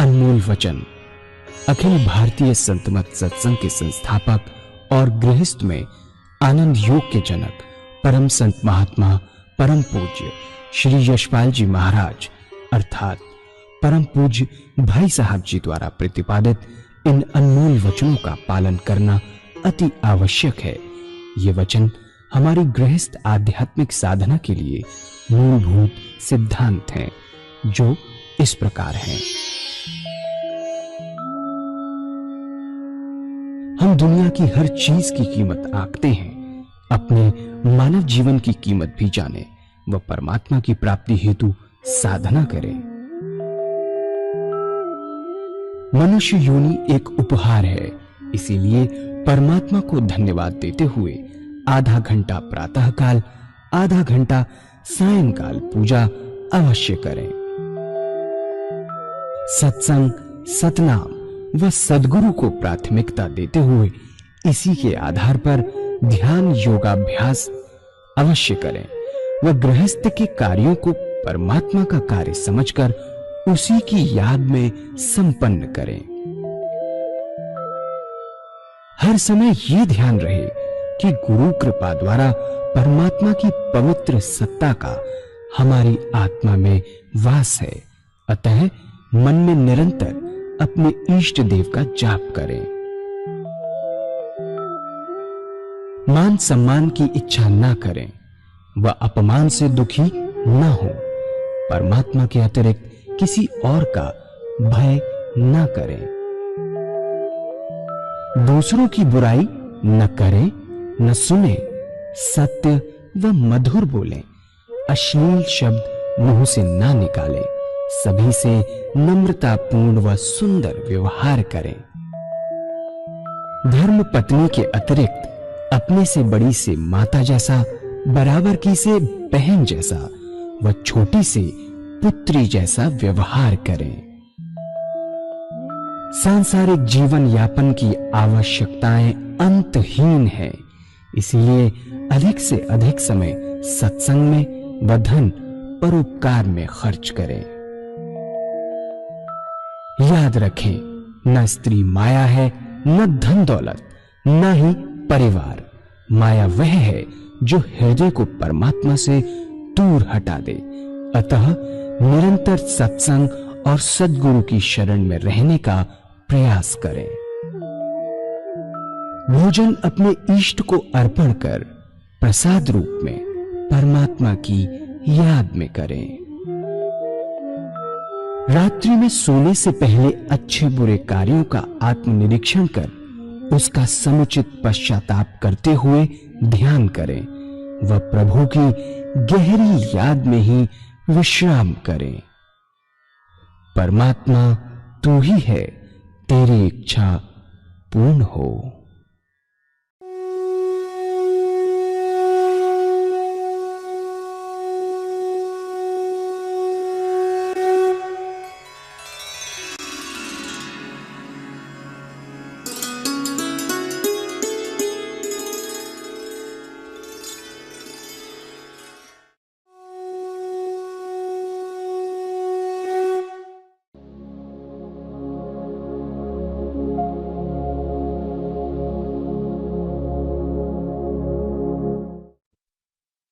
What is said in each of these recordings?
अनमोल वचन। अखिल भारतीय संत मत सत्संग के संस्थापक और गृहस्थ में आनंद योग के जनक परम संत महात्मा परम पूज्य श्री यशपाल जी महाराज अर्थात परम पूज्य भाई साहब जी द्वारा प्रतिपादित इन अनमोल वचनों का पालन करना अति आवश्यक है। ये वचन हमारी गृहस्थ आध्यात्मिक साधना के लिए मूलभूत सिद्धांत हैं, जो इस प्रकार हैं। हम दुनिया की हर चीज की कीमत आंकते हैं, अपने मानव जीवन की कीमत भी जाने व परमात्मा की प्राप्ति हेतु साधना करें। मनुष्य योनि एक उपहार है, इसीलिए परमात्मा को धन्यवाद देते हुए आधा घंटा प्रातःकाल, आधा घंटा सायंकाल पूजा अवश्य करें। सत्संग, सतनाम व सद्गुरु को प्राथमिकता देते हुए इसी के आधार पर ध्यान योगाभ्यास अवश्य करें व गृहस्थ के कार्यों को परमात्मा का कार्य समझकर उसी की याद में संपन्न करें। हर समय ये ध्यान रहे कि गुरु कृपा द्वारा परमात्मा की पवित्र सत्ता का हमारी आत्मा में वास है, अतः मन में निरंतर अपने इष्ट देव का जाप करें। मान सम्मान की इच्छा ना करें व अपमान से दुखी ना हो। परमात्मा के अतिरिक्त किसी और का भय ना करें। दूसरों की बुराई न करें, न सुने, सत्य व मधुर बोलें, अश्लील शब्द मुंह से ना निकालें, सभी से नम्रतापूर्ण व सुंदर व्यवहार करें। धर्म पत्नी के अतिरिक्त अपने से बड़ी से माता जैसा, बराबर की से बहन जैसा व छोटी से पुत्री जैसा व्यवहार करें। सांसारिक जीवन यापन की आवश्यकताएं अंतहीन है, इसलिए अधिक से अधिक समय सत्संग में व धन परोपकार में खर्च करें। याद रखें, न स्त्री माया है, न धन दौलत, न ही परिवार। माया वह है जो हृदय को परमात्मा से दूर हटा दे। अतः निरंतर सत्संग और सद्गुरु की शरण में रहने का प्रयास करें। भोजन अपने इष्ट को अर्पण कर प्रसाद रूप में परमात्मा की याद में करें। रात्रि में सोने से पहले अच्छे बुरे कार्यों का आत्मनिरीक्षण कर उसका समुचित पश्चाताप करते हुए ध्यान करें व प्रभु की गहरी याद में ही विश्राम करें। परमात्मा तू ही है, तेरी इच्छा पूर्ण हो।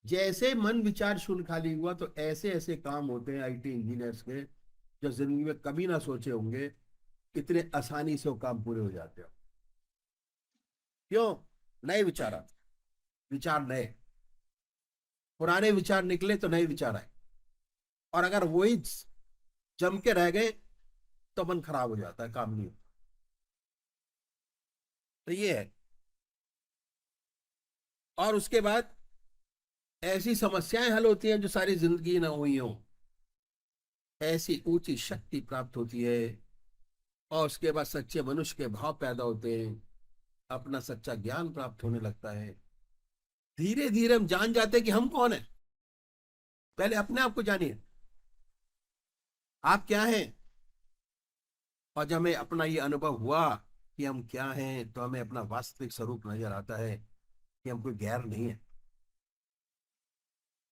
जैसे मन विचार शून्य खाली हुआ तो ऐसे ऐसे काम होते हैं आईटी इंजीनियर्स के, जो जिंदगी में कभी ना सोचे होंगे, कितने आसानी से वो काम पूरे हो जाते हो। क्यों? नए विचार आते, विचार नए, पुराने विचार निकले तो नए विचार आए, और अगर वही जम के रह गए तो मन खराब हो जाता है, काम नहीं होता। तो ये है। और उसके बाद ऐसी समस्याएं हल होती हैं जो सारी जिंदगी ना हुई हो, ऐसी ऊंची शक्ति प्राप्त होती है, और उसके बाद सच्चे मनुष्य के भाव पैदा होते हैं, अपना सच्चा ज्ञान प्राप्त होने लगता है। धीरे धीरे हम जान जाते हैं कि हम कौन है। पहले अपने आप को जानिए, आप क्या हैं। और जब हमें अपना ये अनुभव हुआ कि हम क्या हैं, तो हमें अपना वास्तविक स्वरूप नजर आता है कि हम कोई गैर नहीं है,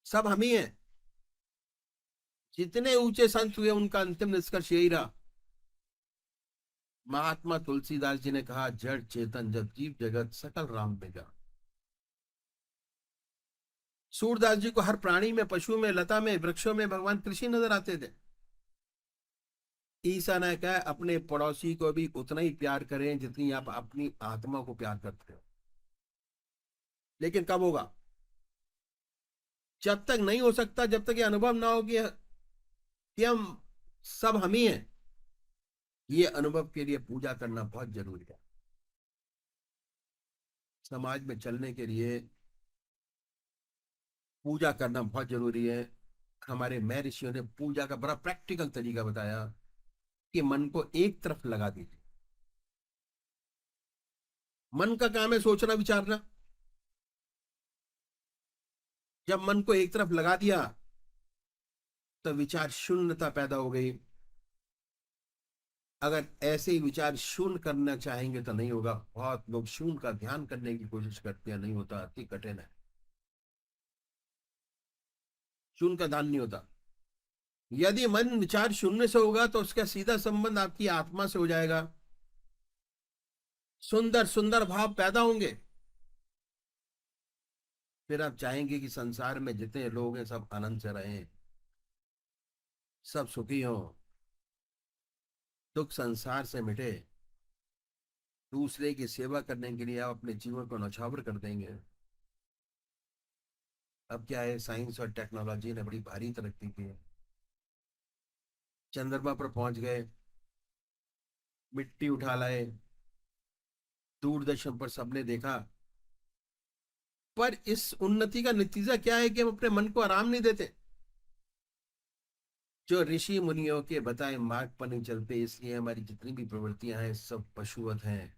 सब हम ही हैं। जितने ऊंचे संत हुए उनका अंतिम निष्कर्ष यही रहा महात्मा तुलसीदास जी ने कहा, जड़ चेतन जब जीव जगत सकल राम में जा। सूरदास जी को हर प्राणी में, पशु में, लता में, वृक्षों में भगवान कृष्ण नजर आते थे। ईसा ने कहा, अपने पड़ोसी को भी उतना ही प्यार करें जितनी आप अपनी आत्मा को प्यार करते हो। लेकिन कब होगा? जब तक नहीं हो सकता, जब तक ये अनुभव ना हो कि हम सब हम ही हैं। ये अनुभव के लिए पूजा करना बहुत जरूरी है। समाज में चलने के लिए पूजा करना बहुत जरूरी है। हमारे महर्षियों ने पूजा का बड़ा प्रैक्टिकल तरीका बताया कि मन को एक तरफ लगा दीजिए। मन का काम है सोचना विचारना। जब मन को एक तरफ लगा दिया तो विचार शून्यता पैदा हो गई। अगर ऐसे ही विचार शून्य करना चाहेंगे तो नहीं होगा। बहुत लोग शून्य का ध्यान करने की कोशिश करते हैं, नहीं होता, अति कठिन है। शून्य का ध्यान नहीं होता। यदि मन विचार शून्य से होगा तो उसका सीधा संबंध आपकी आत्मा से हो जाएगा। सुंदर सुंदर भाव पैदा होंगे। फिर आप चाहेंगे कि संसार में जितने लोग हैं सब आनंद से रहें, सब सुखी हों, दुख संसार से मिटे। दूसरे की सेवा करने के लिए आप अपने जीवन को नौछावर कर देंगे। अब क्या है, साइंस और टेक्नोलॉजी ने बड़ी भारी तरक्की की है। चंद्रमा पर पहुंच गए, मिट्टी उठा लाए, दूरदर्शन पर सबने देखा। पर इस उन्नति का नतीजा क्या है कि हम अपने मन को आराम नहीं देते। जो ऋषि मुनियों के बताए मार्ग पर नहीं चलते, इसलिए हमारी जितनी भी प्रवृत्तियां हैं सब पशुवत हैं।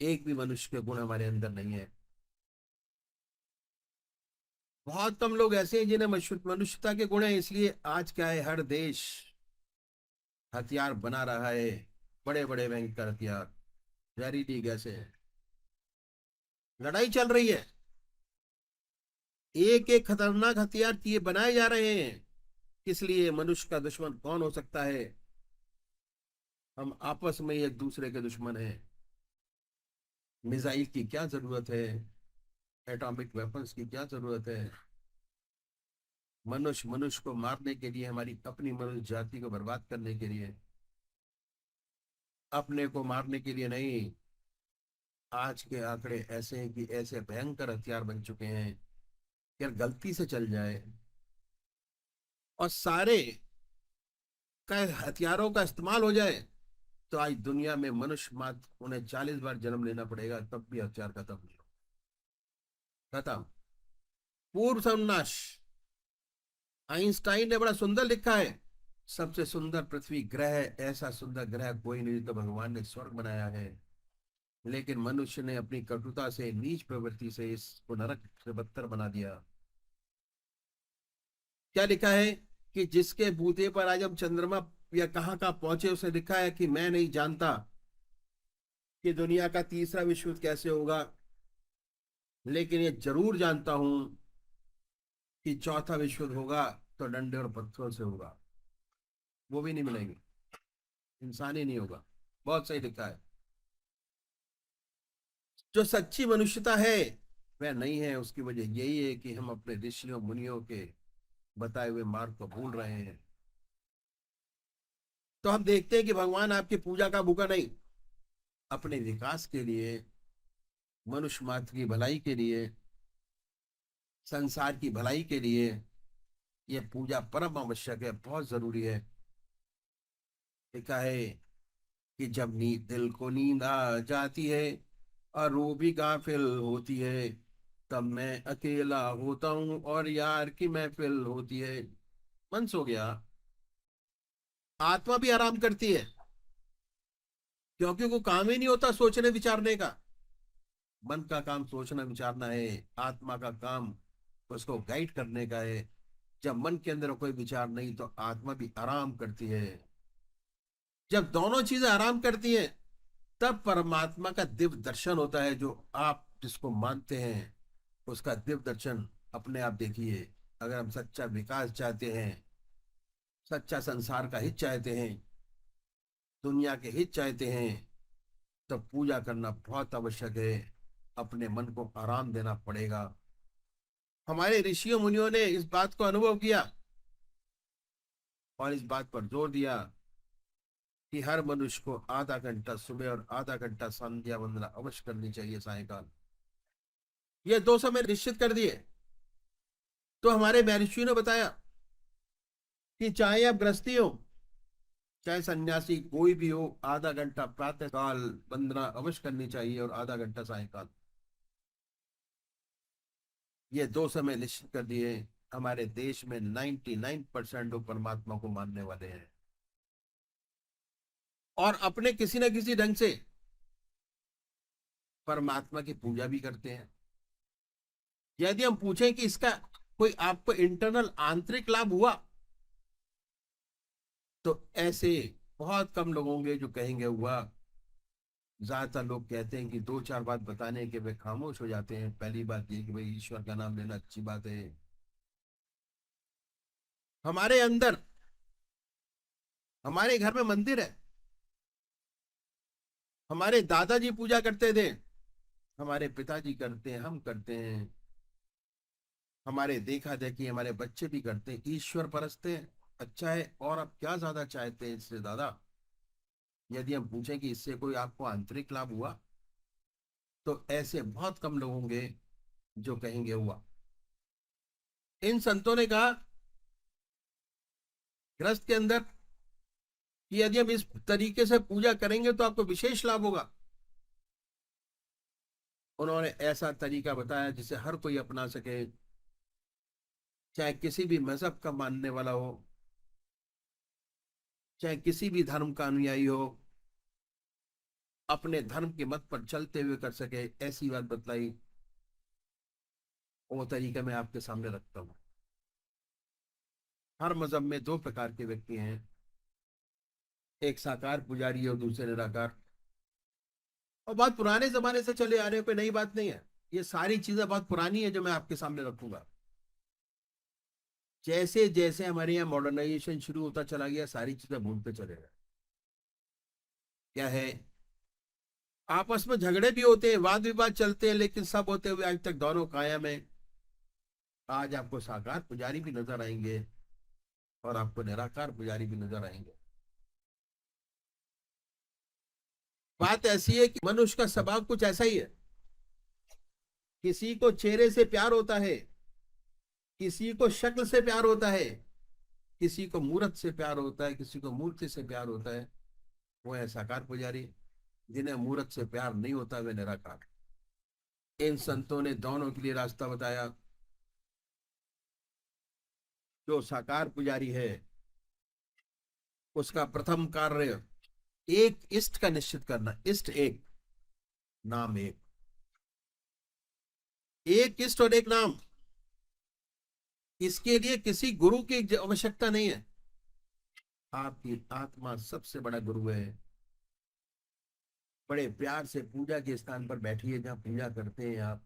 एक भी मनुष्य के गुण हमारे अंदर नहीं है। बहुत कम लोग ऐसे हैं जिन्हें मनुष्यता के गुण हैं। इसलिए आज क्या है, हर देश हथियार बना रहा है, बड़े बड़े भयंकर हथियार, जहरीली गैसें, लड़ाई चल रही है। एक एक खतरनाक हथियार ये बनाए जा रहे हैं। किस लिए? मनुष्य का दुश्मन कौन हो सकता है? हम आपस में ही एक दूसरे के दुश्मन हैं। मिसाइल की क्या जरूरत है? एटॉमिक वेपन्स की क्या जरूरत है? मनुष्य मनुष्य को मारने के लिए, हमारी अपनी मनुष्य जाति को बर्बाद करने के लिए, अपने को मारने के लिए नहीं। आज के आंकड़े ऐसे हैं कि ऐसे भयंकर हथियार बन चुके हैं कि अगर गलती से चल जाए और सारे का हथियारों का इस्तेमाल हो जाए तो आज दुनिया में मनुष्य मात्र उन्हें 40 बार जन्म लेना पड़ेगा, तब भी हथियार खत्म नहीं होगा। खत्म, पूर्व सर्वनाश। आइंस्टाइन ने बड़ा सुंदर लिखा है, सबसे सुंदर पृथ्वी ग्रह है, ऐसा सुंदर ग्रह कोई नहीं, तो भगवान ने स्वर्ग बनाया है। लेकिन मनुष्य ने अपनी कटुता से, नीच प्रवृत्ति से इसको नरक से बदतर बना दिया। क्या लिखा है कि जिसके बूते पर आज हम चंद्रमा या कहाँ कहाँ पहुंचे, उसे लिखा है कि मैं नहीं जानता कि दुनिया का तीसरा विश्व युद्ध कैसे होगा, लेकिन ये जरूर जानता हूं कि चौथा विश्व युद्ध होगा तो डंडे और पत्थरों से होगा। वो भी नहीं मिलेंगे, इंसान ही नहीं होगा। बहुत सही लिखा है। जो सच्ची मनुष्यता है वह नहीं है। उसकी वजह यही है कि हम अपने ऋषियों मुनियों के बताए हुए मार्ग को भूल रहे हैं। तो हम देखते हैं कि भगवान आपकी पूजा का भूखा नहीं, अपने विकास के लिए, मनुष्य मात्र की भलाई के लिए, संसार की भलाई के लिए यह पूजा परम आवश्यक है, बहुत जरूरी है। लिखा है कि जब दिल को नींद आ जाती है और वो भी गाफिल होती है, तब मैं अकेला होता हूँ और यार की महफिल होती है। मन सो गया, आत्मा भी आराम करती है, क्योंकि वो काम ही नहीं होता सोचने विचारने का। मन का काम सोचना विचारना है, आत्मा का काम उसको गाइड करने का है। जब मन के अंदर कोई विचार नहीं तो आत्मा भी आराम करती है। जब दोनों चीजें आराम करती हैं तब परमात्मा का दिव्य दर्शन होता है। जो आप जिसको मानते हैं उसका दिव्य दर्शन अपने आप देखिए। अगर हम सच्चा विकास चाहते हैं, सच्चा संसार का हित चाहते हैं, दुनिया के हित चाहते हैं, तब पूजा करना बहुत आवश्यक है। अपने मन को आराम देना पड़ेगा। हमारे ऋषियों मुनियों ने इस बात को अनुभव किया और इस बात पर जोर दिया कि हर मनुष्य को आधा घंटा सुबह और आधा घंटा संध्या वंदना अवश्य करनी चाहिए, सायंकाल। ये दो समय निश्चित कर दिए। तो हमारे महर्षियों ने बताया कि चाहे आप गृहस्थी हो, चाहे सन्यासी, कोई भी हो, आधा घंटा प्रातः काल वंदना अवश्य करनी चाहिए और आधा घंटा सायंकाल। ये दो समय निश्चित कर दिए। हमारे देश में 99% लोग परमात्मा को मानने वाले हैं और अपने किसी न किसी ढंग से परमात्मा की पूजा भी करते हैं। यदि हम पूछें कि इसका कोई आपको इंटरनल आंतरिक लाभ हुआ, तो ऐसे बहुत कम लोग होंगे जो कहेंगे हुआ। ज्यादातर लोग कहते हैं कि दो चार बात बताने के वे खामोश हो जाते हैं। पहली बात ये कि भाई ईश्वर का नाम लेना अच्छी बात है। हमारे अंदर, हमारे घर में मंदिर है। हमारे दादाजी पूजा करते थे, हमारे पिताजी करते हैं, हम करते हैं। हमारे देखा देखी हमारे बच्चे भी करते हैं, ईश्वर परस्ते हैं। अच्छा है, और आप क्या ज्यादा चाहते हैं इससे दादा? यदि हम पूछें कि इससे कोई आपको आंतरिक लाभ हुआ, तो ऐसे बहुत कम लोग होंगे जो कहेंगे हुआ। इन संतों ने कहा गृहस्थ के अंदर कि यदि हम इस तरीके से पूजा करेंगे तो आपको विशेष लाभ होगा। उन्होंने ऐसा तरीका बताया जिसे हर कोई अपना सके, चाहे किसी भी मजहब का मानने वाला हो, चाहे किसी भी धर्म का अनुयायी हो, अपने धर्म के मत पर चलते हुए कर सके। ऐसी बात बतलाई। वो तरीका मैं आपके सामने रखता हूँ। हर मजहब में दो प्रकार के व्यक्ति हैं, एक साकार पुजारी और दूसरे निराकार। और बहुत पुराने जमाने से चले आ रहे हैं, कोई नई बात नहीं है। ये सारी चीजें बहुत पुरानी है जो मैं आपके सामने रखूंगा। जैसे जैसे हमारे यहाँ मॉडर्नाइजेशन शुरू होता चला गया, सारी चीजें भूलते चले गए। क्या है, आपस में झगड़े भी होते हैं, वाद विवाद चलते हैं, लेकिन सब होते हुए आज तक दोनों कायम है। आज आपको साकार पुजारी भी नजर आएंगे और आपको निराकार पुजारी भी नजर आएंगे। बात ऐसी है कि मनुष्य का स्वभाव कुछ ऐसा ही है। किसी को चेहरे से प्यार होता है, किसी को शक्ल से प्यार होता है, किसी को मूर्त से प्यार होता है, किसी को मूर्ति से प्यार होता है। वो है साकार पुजारी। जिन्हें मूर्त से प्यार नहीं होता वे निराकार। इन संतों ने दोनों के लिए रास्ता बताया। जो साकार पुजारी है, उसका प्रथम कार्य एक इष्ट का निश्चित करना। इष्ट एक, नाम एक। एक इष्ट और एक नाम। इसके लिए किसी गुरु की आवश्यकता नहीं है। आपकी आत्मा सबसे बड़ा गुरु है। बड़े प्यार से पूजा के स्थान पर बैठिए जहां पूजा करते हैं आप।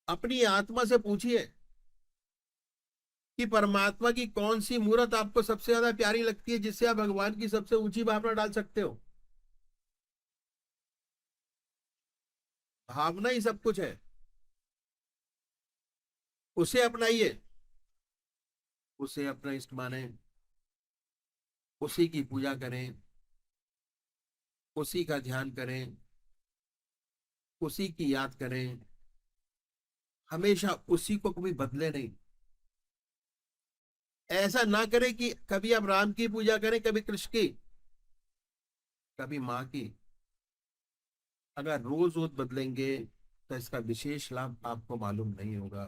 अपनी आत्मा से पूछिए कि परमात्मा की कौन सी मूर्त आपको सबसे ज्यादा प्यारी लगती है, जिससे आप भगवान की सबसे ऊंची भावना डाल सकते हो। भावना ही सब कुछ है। उसे अपनाइए, उसे अपना इष्ट माने, उसी की पूजा करें, उसी का ध्यान करें, उसी की याद करें। हमेशा उसी को कभी बदले नहीं। ऐसा ना करें कि कभी आप राम की पूजा करें, कभी कृष्ण की, कभी माँ की। अगर रोज रोज बदलेंगे तो इसका विशेष लाभ आपको मालूम नहीं होगा।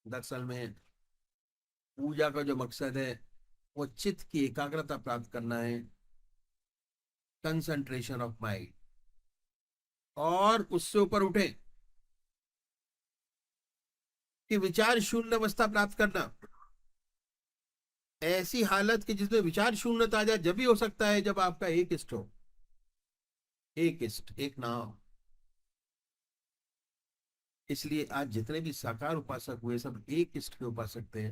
दरअसल में पूजा का जो मकसद है वो चित्त की एकाग्रता प्राप्त करना है, कंसंट्रेशन ऑफ माइंड, और उससे ऊपर उठे कि विचार शून्य अवस्था प्राप्त करना। ऐसी हालत की जिसमें विचार शून्यता आ जाए जब भी हो सकता है जब आपका एक इष्ट हो। एक इष्ट, एक नाम। इसलिए आज जितने भी साकार उपासक हुए सब एक इष्ट के उपासक थे।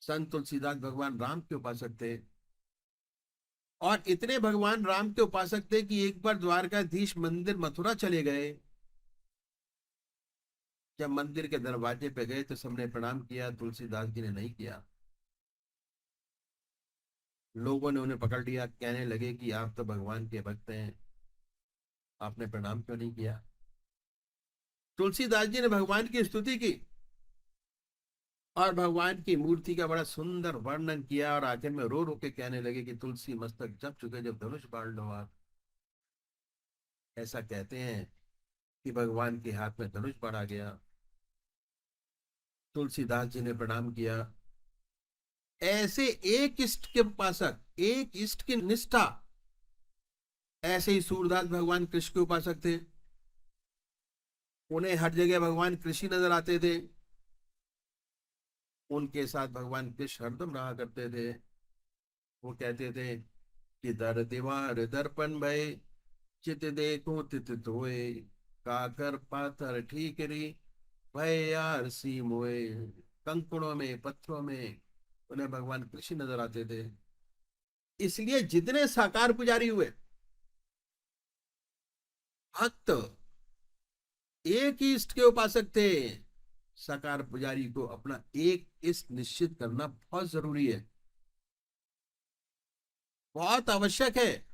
संत तुलसीदास भगवान राम के उपासक थे, और इतने भगवान राम के उपासक थे कि एक बार द्वारकाधीश मंदिर मथुरा चले गए। जब मंदिर के दरवाजे पे गए तो सबने प्रणाम किया, तुलसीदास जी ने नहीं किया। लोगों ने उन्हें पकड़ लिया, कहने लगे कि आप तो भगवान के भक्त हैं, आपने प्रणाम क्यों नहीं किया। तुलसीदास जी ने भगवान की स्तुति की और भगवान की मूर्ति का बड़ा सुंदर वर्णन किया, और आखिर में रो रो के कहने लगे कि तुलसी मस्तक जब चुके जब धनुष बाढ़ लो आप। ऐसा कहते हैं कि भगवान के हाथ में धनुष बाढ़ आ गया। तुलसीदास जी ने प्रणाम किया। ऐसे एक इष्ट के उपासक, एक इष्ट की निष्ठा, ऐसे ही सूरदास भगवान कृष्ण के उपासक थे। उन्हें हर जगह भगवान कृष्ण नजर आते थे। उनके साथ भगवान कृष्ण हरदम रहा करते थे। वो कहते थे कि दर दीवार दर्पण भय, चित देखो तित धोए, काकर पाथर ठीकरी, भय यार सी मोए। कंकड़ों में, पत्थरों में उन्हें भगवान कृष्ण नजर आते थे। इसलिए जितने साकार पुजारी हुए, भक्त एक ही इष्ट के उपासक थे। साकार पुजारी को अपना एक इष्ट निश्चित करना बहुत जरूरी है, बहुत आवश्यक है।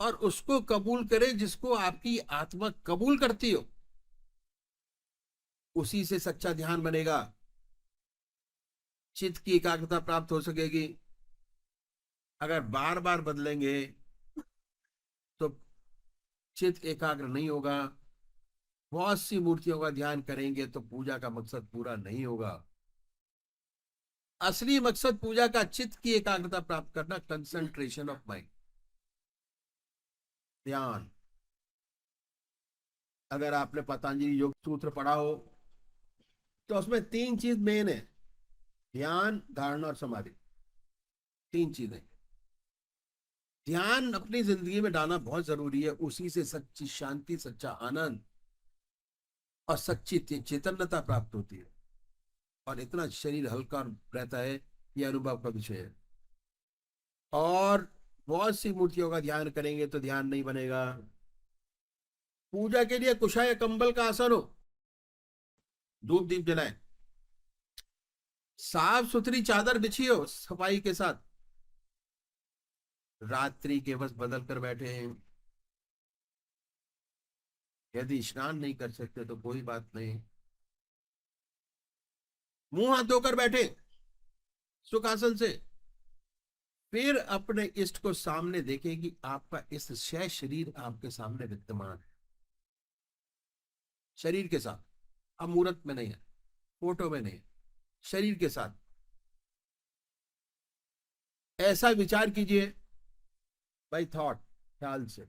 और उसको कबूल करे जिसको आपकी आत्मा कबूल करती हो, उसी से सच्चा ध्यान बनेगा, चित्त की एकाग्रता प्राप्त हो सकेगी। अगर बार बार बदलेंगे तो चित्त एकाग्र नहीं होगा। बहुत सी मूर्तियों का ध्यान करेंगे तो पूजा का मकसद पूरा नहीं होगा। असली मकसद पूजा का चित्त की एकाग्रता प्राप्त करना, कंसंट्रेशन ऑफ माइंड, ध्यान। अगर आपने पतंजलि योग सूत्र पढ़ा हो तो उसमें 3 चीज मेन है, ध्यान, धारणा और समाधि। 3 चीजें। ध्यान अपनी जिंदगी में डालना बहुत जरूरी है। उसी से सच्ची शांति, सच्चा आनंद और सच्ची चेतनता प्राप्त होती है, और इतना शरीर हल्का रहता है, यह अनुभव का विषय है। और बहुत सी मूर्तियों का ध्यान करेंगे तो ध्यान नहीं बनेगा। पूजा के लिए कुशा या कंबल का आसन हो, धूप दीप जलाएं, साफ सुथरी चादर बिछी हो सफाई के साथ, रात्रि के बस बदल कर बैठे हैं। यदि स्नान नहीं कर सकते तो कोई बात नहीं, मुंह हाथ धोकर बैठे सुखासन से। फिर अपने इष्ट को सामने देखें कि आपका इस शय शरीर आपके सामने विद्यमान है, शरीर के साथ। अब मूर्त में नहीं है, फोटो में नहीं, शरीर के साथ। ऐसा विचार कीजिए बाय थॉट, ख्याल से।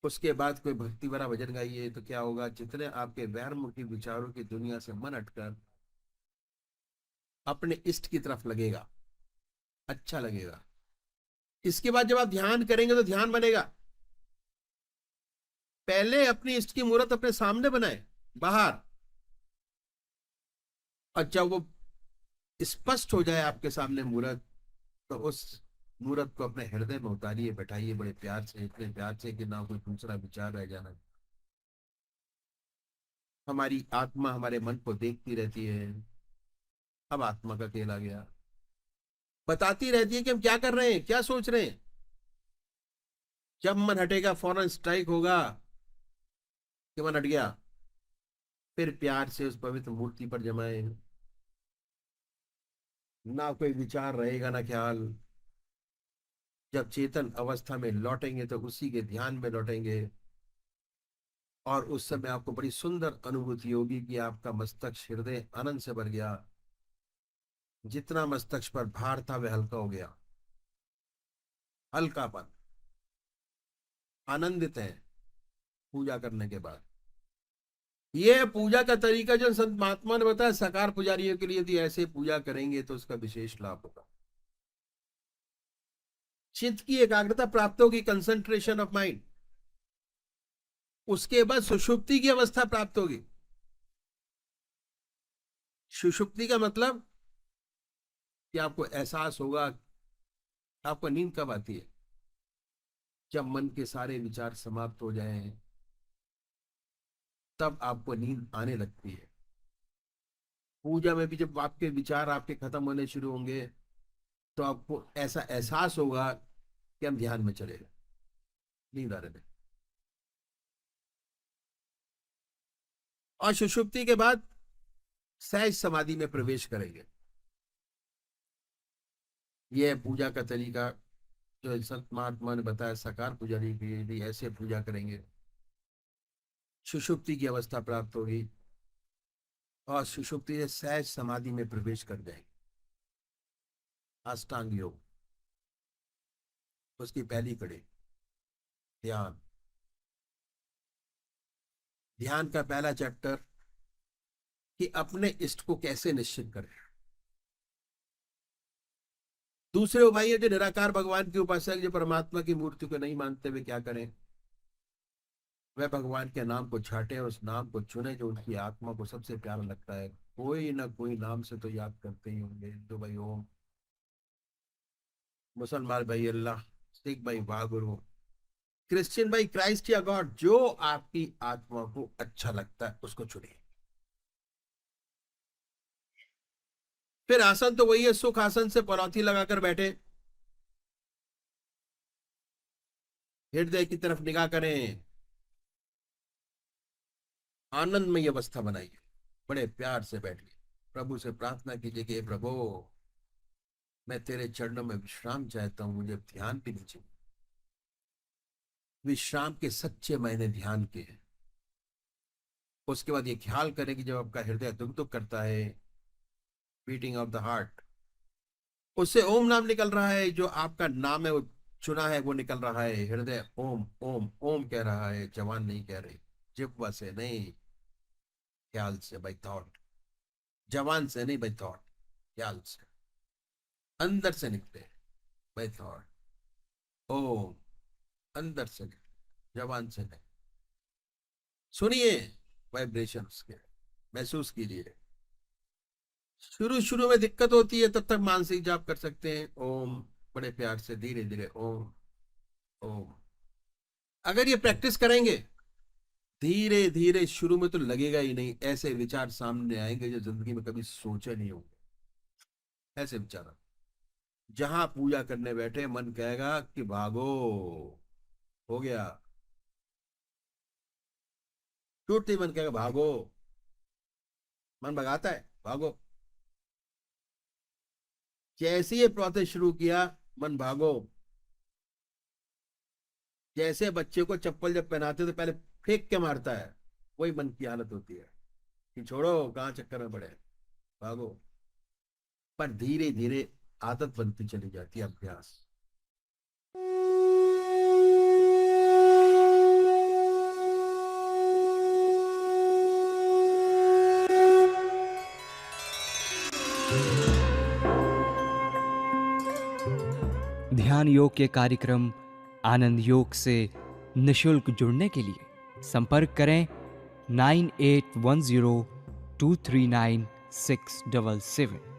उसके बाद कोई भक्ति भरा भजन गाइए तो क्या होगा, जितने आपके वैरमुखी विचारों की दुनिया से मन हटकर अपने इष्ट की तरफ लगेगा, अच्छा लगेगा। इसके बाद जब आप ध्यान करेंगे तो ध्यान बनेगा। पहले अपनी इष्ट की मूर्त अपने सामने बनाए, बाहर, और जब वो स्पष्ट हो जाए आपके सामने मूर्त, तो उस मूर्त को अपने हृदय में उतारिए, बैठाइए बड़े प्यार से, इतने प्यार से कि ना कोई दूसरा विचार रह जाना। हमारी आत्मा हमारे मन को देखती रहती है। अब आत्मा का खेल आ गया, बताती रहती है कि हम क्या कर रहे हैं, क्या सोच रहे हैं। जब मन हटेगा फौरन स्ट्राइक होगा कि मन हट गया। फिर प्यार से उस पवित्र मूर्ति पर जमाए, ना कोई विचार रहेगा ना ख्याल। जब चेतन अवस्था में लौटेंगे तो उसी के ध्यान में लौटेंगे, और उस समय आपको बड़ी सुंदर अनुभूति होगी कि आपका मस्तक हृदय आनंद से भर गया। जितना मस्तक पर भार था वह हल्का हो गया, हल्कापन, आनंदित है पूजा करने के बाद। यह पूजा का तरीका जो संत महात्मा ने बताया साकार पुजारियों के लिए, यदि ऐसे पूजा करेंगे तो उसका विशेष लाभ होगा। चित्त की एकाग्रता प्राप्त होगी, कंसंट्रेशन ऑफ माइंड। उसके बाद सुषुप्ति की अवस्था प्राप्त होगी। सुषुप्ति का मतलब कि आपको एहसास होगा। आपको नींद कब आती है? जब मन के सारे विचार समाप्त हो जाएं, तब आपको नींद आने लगती है। पूजा में भी जब आपके विचार आपके खत्म होने शुरू होंगे, तो आपको ऐसा एहसास होगा कि हम ध्यान में चले गए, नींद आने लगे। और सुषुप्ति के बाद सहज समाधि में प्रवेश करेंगे। यह है पूजा का तरीका जो संत महात्मा ने बताया। साकार पुजारी के लिए ऐसे पूजा करेंगे, सुषुप्ति की अवस्था प्राप्त होगी और सुषुप्ति से सहज समाधि में प्रवेश कर जाएंगे। अष्टांग योग, उसकी पहली कड़ी ध्यान। ध्यान का पहला चैप्टर कि अपने इष्ट को कैसे निश्चित करें। दूसरे उपाय है जो निराकार भगवान के उपासक जो परमात्मा की मूर्ति को नहीं मानते, वे क्या करें? वह भगवान के नाम को छाटे और उस नाम को चुने जो उनकी आत्मा को सबसे प्यारा लगता है। कोई ना कोई नाम से तो याद करते ही होंगे। हिंदू भाई ओम, मुसलमान भाई अल्लाह, सिख भाई वाहगुरु, क्रिश्चियन भाई क्राइस्ट या गॉड। जो आपकी आत्मा को अच्छा लगता है उसको चुनिए। फिर आसन तो वही है, सुख आसन से पनौती लगाकर बैठे, हृदय की तरफ निगाह करें, आनंदमय अवस्था बनाइए, बड़े प्यार से बैठिए, प्रभु से प्रार्थना कीजिए कि प्रभु मैं तेरे चरणों में विश्राम चाहता हूं, मुझे ध्यान भी नीचे। विश्राम के सच्चे मायने ध्यान के हैं। उसके बाद ये ख्याल करें कि जब आपका हृदय दुख दुख करता है, बीटिंग ऑफ द हार्ट, उससे ओम नाम निकल रहा है। जो आपका नाम है वो चुना है, वो निकल रहा है। हृदय ओम ओम ओम कह रहा है, जवान नहीं कह रहे, जिह्वा से नहीं, ख्याल से, बाय थॉट। जवान से नहीं, बाय थॉट, ख्याल से, अंदर से निकले, बाय थॉट। ओम अंदर से निकले, जवान से नहीं। सुनिए वाइब्रेशंस के, महसूस कीजिए। शुरू शुरू में दिक्कत होती है, तब तक मानसिक जाप कर सकते हैं ओम, बड़े प्यार से धीरे धीरे ओम ओम। अगर ये प्रैक्टिस करेंगे धीरे धीरे, शुरू में तो लगेगा ही नहीं, ऐसे विचार सामने आएंगे जो जिंदगी में कभी सोचे नहीं होंगे। ऐसे विचार जहां पूजा करने बैठे मन कहेगा कि भागो, हो गया। टूटते मन कहेगा भागो, मन भगाता है, भागो। जैसे ये प्रोसेस शुरू किया, मन भागो। जैसे बच्चे को चप्पल जब पहनाते तो पहले फेंक के मारता है, वही मन की हालत होती है कि छोड़ो, कहाँ चक्कर में पड़े, भागो। पर धीरे धीरे आदत बनती चली जाती है, अभ्यास। ध्यान योग के कार्यक्रम आनंद योग से निशुल्क जुड़ने के लिए संपर्क करें 9810239677।